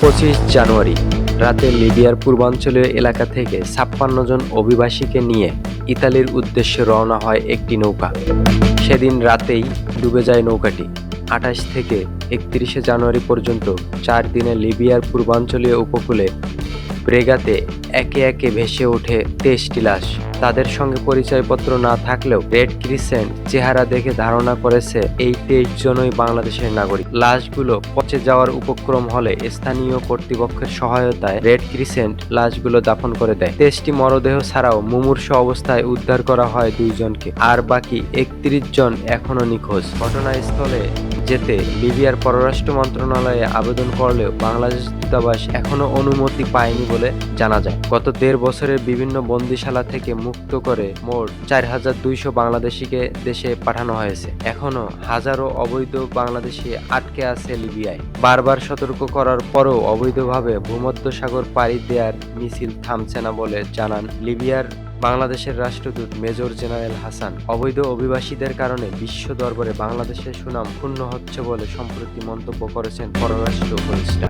25 জানুয়ারি রাতে লিবিয়ার পূর্বাঞ্চলীয় এলাকা থেকে ৫৬ জন অভিবাসীকে নিয়ে ইতালির উদ্দেশ্যে রওনা হয় একটি নৌকা। সেদিন রাতেই ডুবে যায় নৌকাটি। ২৮ থেকে ৩১ জানুয়ারি পর্যন্ত ৪ দিনে লিবিয়ার পূর্বাঞ্চলীয় উপকূলে ব্রেগাতে একে একে ভেসে ওঠে ২৩টি লাশ। তাদের সঙ্গে পরিচয়পত্র না থাকলেও রেড ক্রিসেন্ট চেহারা দেখে ধারণা করেছে এই ২৩ জনই বাংলাদেশের নাগরিক। লাশগুলো পচে যাওয়ার উপক্রম হলে স্থানীয় কর্তৃপক্ষের সহায়তায় রেড ক্রিসেন্ট লাশগুলো দাফন করে দেয়। ২৩টি মরদেহ ছাড়াও মুমূর্ষু অবস্থায় উদ্ধার করা হয় ২ জনকে, আর বাকি ৩১ জন এখনো নিখোঁজ। ঘটনাস্থলে যেতে লিবিয়ার পররাষ্ট্র মন্ত্রণালয়ে আবেদন করলেও বাংলাদেশ দূতাবাস এখনো অনুমতি পায়নি বলে জানা যায়। গত ১.৫ বছরের বিভিন্ন বন্দিশালা থেকে মুক্ত করে মোট ৪,২০০ বাংলাদেশিকে দেশে পাঠানো হয়েছে। এখনো হাজারো অবৈধ বাংলাদেশি আটকে আছে লিবিয়ায়। বারবার সতর্ক করার পরও অবৈধভাবে ভূমধ্যসাগর পাড়ি দেওয়ার মিছিল থামছে না বলে জানান লিবিয়ার বাংলাদেশের রাষ্ট্রদূত মেজর জেনারেল হাসান। অবৈধ অভিবাসীদের কারণে বিশ্ব দরবারে বাংলাদেশের সুনাম ক্ষুণ্ণ হচ্ছে বলে সম্প্রতি মন্তব্য করেছেন পররাষ্ট্র উপদেষ্টা।